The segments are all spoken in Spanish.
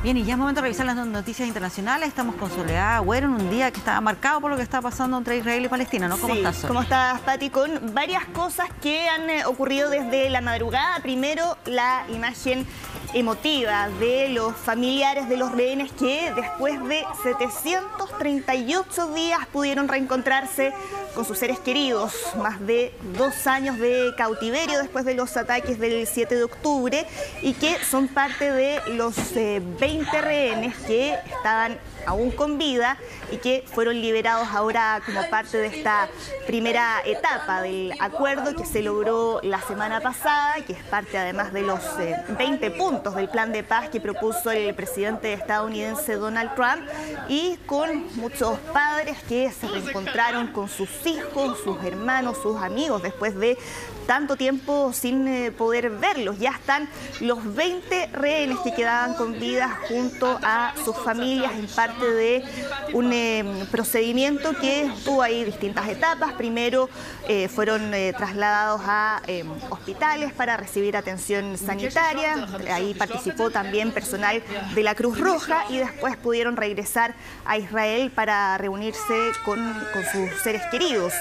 Bien, y ya es momento de revisar las noticias internacionales. Estamos con Soledad Agüero en un día que está marcado por lo que está pasando entre Israel y Palestina, ¿no? ¿Cómo estás, Soledad? ¿Cómo estás, Pati? Con varias cosas que han ocurrido desde la madrugada. Primero, la imagen emotiva de los familiares de los rehenes que después de 738 días pudieron reencontrarse con sus seres queridos. Más de 2 años de cautiverio después de los ataques del 7 de octubre y que son parte de los 20 rehenes que estaban aún con vida y que fueron liberados ahora como parte de esta primera etapa del acuerdo que se logró la semana pasada, que es parte además de los 20 puntos del plan de paz que propuso el presidente estadounidense Donald Trump, y con muchos padres que se reencontraron con sus hijos, sus hermanos, sus amigos después de tanto tiempo sin poder verlos. Ya están los 20 rehenes que quedaban con vida junto a sus familias en parte de un procedimiento que tuvo ahí distintas etapas. Primero fueron trasladados a hospitales para recibir atención sanitaria. Ahí participó también personal de la Cruz Roja y después pudieron regresar a Israel para reunirse con sus seres queridos.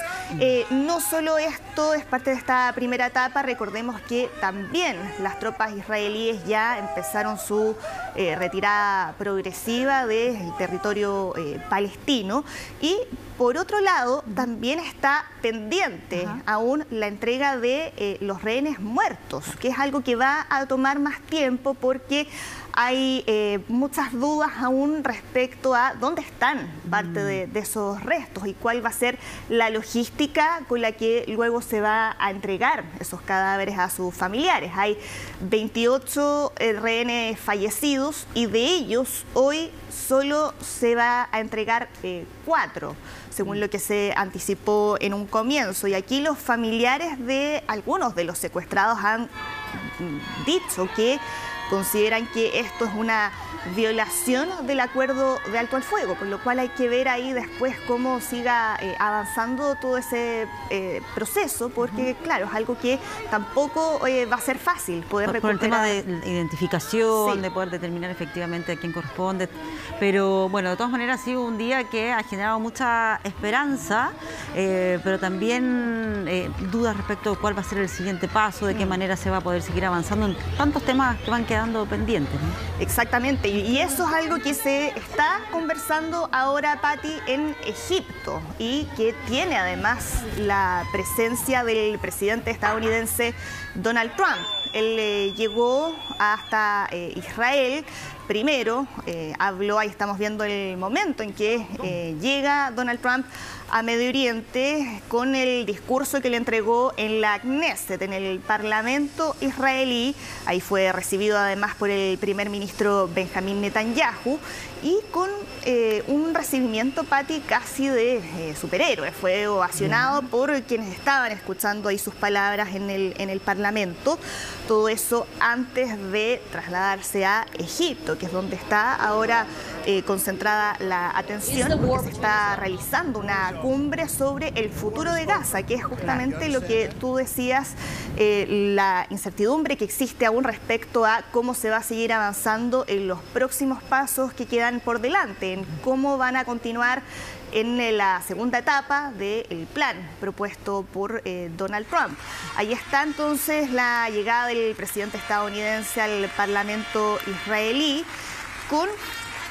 No solo esto es parte de esta primera etapa, recordemos que también las tropas israelíes ya empezaron su retirada progresiva del territorio palestino, y por otro lado también está pendiente aún la entrega de los rehenes muertos, que es algo que va a tomar más tiempo porque hay muchas dudas aún respecto a dónde están parte de esos restos y cuál va a ser la logística con la que luego se va a entregar esos cadáveres a sus familiares. Hay 28 rehenes fallecidos y de ellos hoy solo se va a entregar 4, según lo que se anticipó en un comienzo. Y aquí los familiares de algunos de los secuestrados han dicho que consideran que esto es una violación del acuerdo de alto al fuego, por lo cual hay que ver ahí después cómo siga avanzando todo ese proceso, porque claro, es algo que tampoco va a ser fácil poder recuperar. Por el tema de identificación, sí, de poder determinar efectivamente a quién corresponde, pero bueno, de todas maneras ha sido un día que ha generado mucha esperanza, pero también dudas respecto a cuál va a ser el siguiente paso, de qué manera se va a poder seguir avanzando en tantos temas que van quedando pendientes, ¿no? Exactamente, y eso es algo que se está conversando ahora, Pati, en Egipto, y que tiene además la presencia del presidente estadounidense Donald Trump. Él llegó hasta Israel. Primero habló, ahí estamos viendo el momento en que llega Donald Trump a Medio Oriente con el discurso que le entregó en la Knesset, en el Parlamento israelí. Ahí fue recibido además por el primer ministro Benjamín Netanyahu y con un recibimiento, Pati, casi de superhéroe. Fue ovacionado por quienes estaban escuchando ahí sus palabras en el Parlamento. Todo eso antes de trasladarse a Egipto, que es donde está ahora concentrada la atención, porque se está realizando una cumbre sobre el futuro de Gaza, que es justamente lo que tú decías, la incertidumbre que existe aún respecto a cómo se va a seguir avanzando en los próximos pasos que quedan por delante, en cómo van a continuar en la segunda etapa del plan propuesto por Donald Trump. Ahí está entonces la llegada del presidente estadounidense al Parlamento israelí con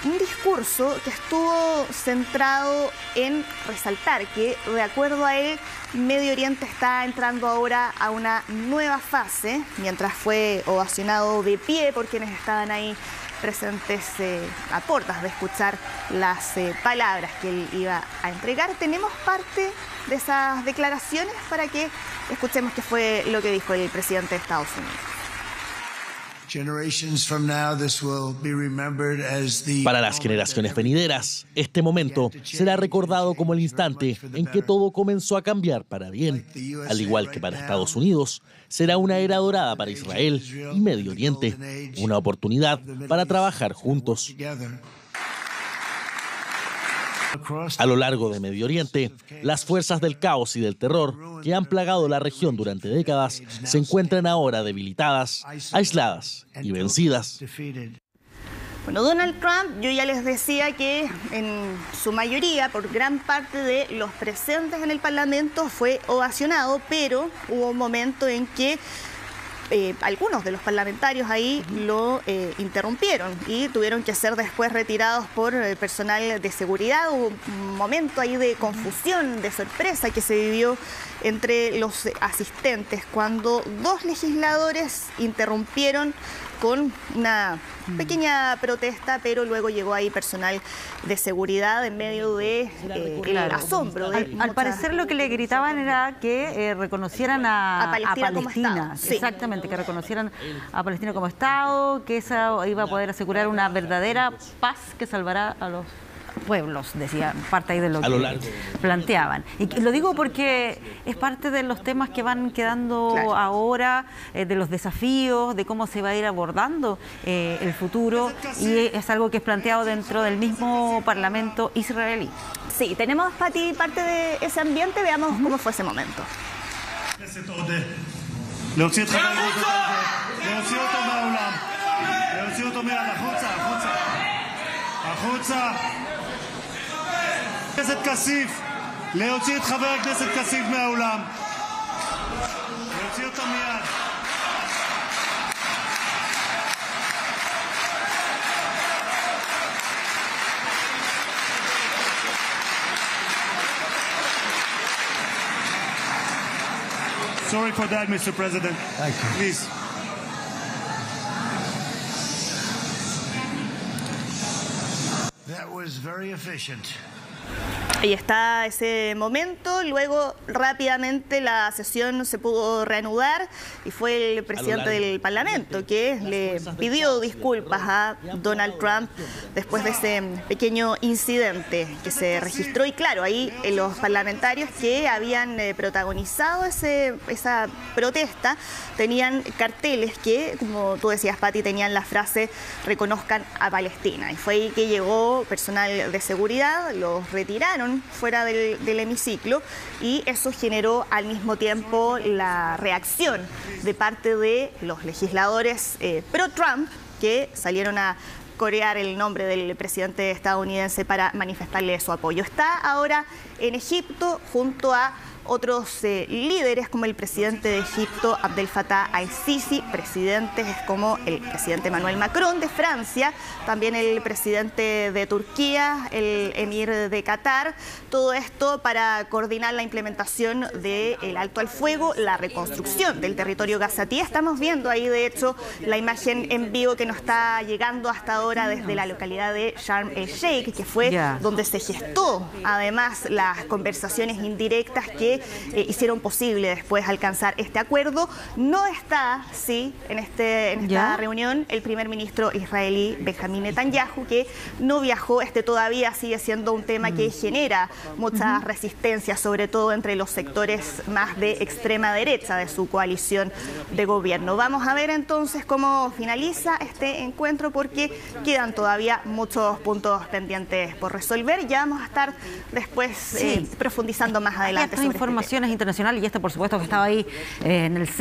un discurso que estuvo centrado en resaltar que, de acuerdo a él, Medio Oriente está entrando ahora a una nueva fase, mientras fue ovacionado de pie por quienes estaban ahí presentes a puertas de escuchar las palabras que él iba a entregar. Tenemos parte de esas declaraciones para que escuchemos qué fue lo que dijo el presidente de Estados Unidos. Para las generaciones venideras, este momento será recordado como el instante en que todo comenzó a cambiar para bien. Al igual que para Estados Unidos, será una era dorada para Israel y Medio Oriente, una oportunidad para trabajar juntos. A lo largo de Medio Oriente, las fuerzas del caos y del terror que han plagado la región durante décadas se encuentran ahora debilitadas, aisladas y vencidas. Bueno, Donald Trump, yo ya les decía que en su mayoría, por gran parte de los presentes en el Parlamento, fue ovacionado, pero hubo un momento en que algunos de los parlamentarios ahí lo interrumpieron y tuvieron que ser después retirados por personal de seguridad. Hubo un momento ahí de confusión, de sorpresa que se vivió entre los asistentes cuando dos legisladores interrumpieron con una pequeña protesta, pero luego llegó ahí personal de seguridad en medio de el asombro. Al parecer lo que le gritaban era que reconocieran a Palestina como Estado. Sí. Exactamente, que reconocieran a Palestina como Estado, que esa iba a poder asegurar una verdadera paz que salvará a los pueblos, decía, parte ahí de lo que planteaban. Y lo digo porque es parte de los temas que van quedando ahora, de los desafíos, de cómo se va a ir abordando el futuro, y es algo que es planteado dentro del mismo Parlamento israelí. Sí, tenemos, Pati, parte de ese ambiente. Veamos cómo fue ese momento. הכנסת כסיף, להוציא את חבר הכנסת כסיף מהאולם. להוציא אותו מיד. Sorry for that, Mr. President. Thank you. Please. That was very efficient. Ahí está ese momento. Luego rápidamente la sesión se pudo reanudar y fue el presidente del Parlamento que le pidió disculpas a Donald Trump después de ese pequeño incidente que se registró. Y claro, ahí los parlamentarios que habían protagonizado esa protesta tenían carteles que, como tú decías, Pati, tenían la frase "reconozcan a Palestina". Y fue ahí que llegó personal de seguridad, los retiraron fuera del hemiciclo, y eso generó al mismo tiempo la reacción de parte de los legisladores pro-Trump que salieron a corear el nombre del presidente estadounidense para manifestarle su apoyo. Está ahora en Egipto junto a otros líderes como el presidente de Egipto, Abdel Fattah al-Sisi, presidentes como el presidente Emmanuel Macron de Francia, también el presidente de Turquía, el emir de Qatar. Todo esto para coordinar la implementación del alto al fuego, la reconstrucción del territorio gazatí. Estamos viendo ahí, de hecho, la imagen en vivo que nos está llegando hasta ahora desde la localidad de Sharm el-Sheikh, que fue donde se gestó además las conversaciones indirectas que hicieron posible después alcanzar este acuerdo. No está, en esta reunión el primer ministro israelí Benjamín Netanyahu, que no viajó. Todavía sigue siendo un tema que genera mucha resistencia, sobre todo entre los sectores más de extrema derecha de su coalición de gobierno. Vamos a ver entonces cómo finaliza este encuentro, porque quedan todavía muchos puntos pendientes por resolver. Ya vamos a estar después profundizando más adelante sobre informaciones internacionales, y por supuesto que estaba ahí en el